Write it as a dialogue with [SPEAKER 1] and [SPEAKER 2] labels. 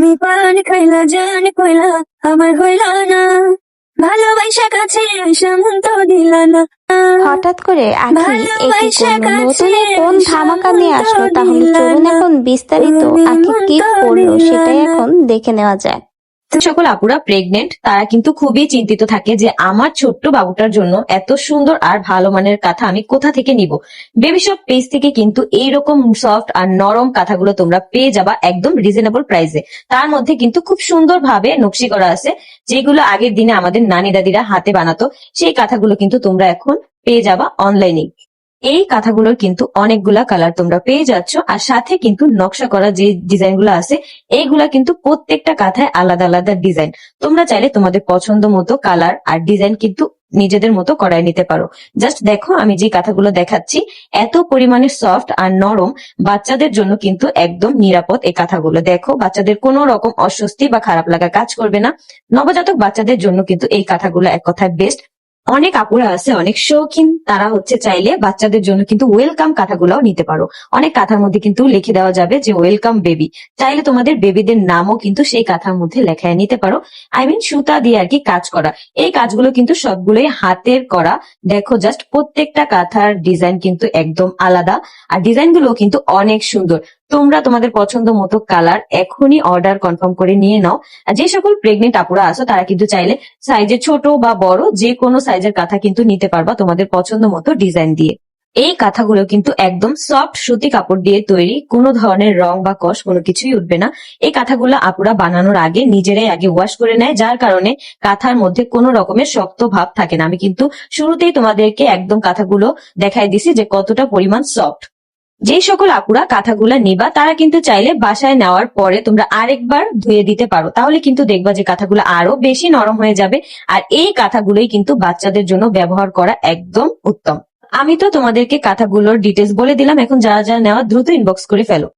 [SPEAKER 1] তুমি পান খাইলা জান কইলা আমার হইলা না, ভালোবাসা কাছে আইসা মন তো দিলা না।
[SPEAKER 2] হঠাৎ করে আখি এ কি
[SPEAKER 1] ভালোবাসা
[SPEAKER 2] করলো?
[SPEAKER 1] কাছে
[SPEAKER 2] নতুন কোন
[SPEAKER 1] আইসা
[SPEAKER 2] ধামাকা
[SPEAKER 1] মন
[SPEAKER 2] নিয়ে
[SPEAKER 1] তো
[SPEAKER 2] আসলো? তাহলে
[SPEAKER 1] দিলা
[SPEAKER 2] চলুন
[SPEAKER 1] না,
[SPEAKER 2] এখন বিস্তারিত
[SPEAKER 1] তুমি
[SPEAKER 2] আখি
[SPEAKER 1] মন
[SPEAKER 2] কি
[SPEAKER 1] তো
[SPEAKER 2] করলো
[SPEAKER 1] দিলা
[SPEAKER 2] সেটাই
[SPEAKER 1] না।
[SPEAKER 2] এখন দেখে নেওয়া যায়।
[SPEAKER 3] সকল আপুরা প্রেগনেন্ট তারা কিন্তু খুবই চিন্তিত থাকে যে আমার ছোট্ট বাবুটার জন্য এত সুন্দর আর ভালো মানের কাঁথা আমি কোথা থেকে নিব। বেবি শপ পেজ থেকে কিন্তু এইরকম সফট আর নরম কাঁথাগুলো তোমরা পেয়ে যাবা একদম রিজনেবল প্রাইসে। তার মধ্যে কিন্তু খুব সুন্দর ভাবে নকশি করা আছে, যেগুলো আগের দিনে আমাদের নানি দাদিরা হাতে বানাতো। সেই কাঁথাগুলো কিন্তু তোমরা এখন পেয়ে যাবা অনলাইনে। এই কাঁথাগুলোর কিন্তু অনেকগুলা কালার তোমরা পেয়ে যাচ্ছ, আর সাথে কিন্তু নকশা করা যে ডিজাইন গুলো আছে এইগুলা কিন্তু প্রত্যেকটা কাঁথায় আলাদা আলাদা ডিজাইন। তোমরা চাইলে তোমাদের পছন্দ মতো কালার আর ডিজাইন কিন্তু নিজেদের মতো করায় নিতে পারো। জাস্ট দেখো আমি যে কাঁথাগুলো দেখাচ্ছি এত পরিমাণে সফট আর নরম, বাচ্চাদের জন্য কিন্তু একদম নিরাপদ। এই কাঁথাগুলো দেখো, বাচ্চাদের কোনো রকম অস্বস্তি বা খারাপ লাগা কাজ করবে না। নবজাতক বাচ্চাদের জন্য কিন্তু এই কাঁথাগুলো এক কথায় বেস্ট। অনেক আপুরা আছে অনেক শৌখিন, তারা হচ্ছে চাইলে বাচ্চাদের জন্য কিন্তু ওয়েলকাম কাঁথাগুলাও নিতে পারো। অনেক কাঁথার মধ্যে কিন্তু লিখে দেওয়া যাবে যে ওয়েলকাম বেবি, চাইলে তোমাদের বেবিদের নামও কিন্তু সেই কাঁথার মধ্যে লেখায় নিতে পারো। সুতা দিয়ে আর কি কাজ করা। এই কাজগুলো কিন্তু সবগুলোই হাতের করা। দেখো জাস্ট প্রত্যেকটা কাঁথার ডিজাইন কিন্তু একদম আলাদা, আর ডিজাইন গুলো কিন্তু অনেক সুন্দর। তোমরা তোমাদের পছন্দ মতো কালার এখনই অর্ডার কনফার্ম করে নিয়ে নাও। আর যে সকল প্রেগনেন্ট আপুরা আছো তারা কিন্তু চাইলে সাইজে ছোট বা বড় যে কোনো সাইজের কাঁথা কিন্তু নিতে পারবা তোমাদের পছন্দ মতো ডিজাইন দিয়ে। এই কাঁথাগুলো কিন্তু একদম সফট সুতি কাপড় দিয়ে তৈরি, কোনো ধরনের রং বা কষ কোনো কিছুই উঠবে না। এই কাঁথাগুলো আপুরা বানানোর আগে নিজেরাই আগে ওয়াশ করে নেয়, যার কারণে কাঁথার মধ্যে কোনো রকমের শক্ত ভাব থাকে না। আমি কিন্তু শুরুতেই তোমাদেরকে একদম কাঁথাগুলো দেখাই দিছি যে কতটা পরিমাণ সফট। যে সকল আপুরা কাঁথাগুলা নিবা তারা কিন্তু চাইলে বাসায় নেওয়ার পরে তোমরা আরেকবার ধুয়ে দিতে পারো, তাহলে কিন্তু দেখবা যে কাঁথাগুলো আরো বেশি নরম হয়ে যাবে। আর এই কাঁথাগুলোই কিন্তু বাচ্চাদের জন্য ব্যবহার করা একদম উত্তম। আমি তো তোমাদেরকে কাঁথাগুলোর ডিটেলস বলে দিলাম, এখন যারা যারা নেওয়া দ্রুত ইনবক্স করে ফেলো।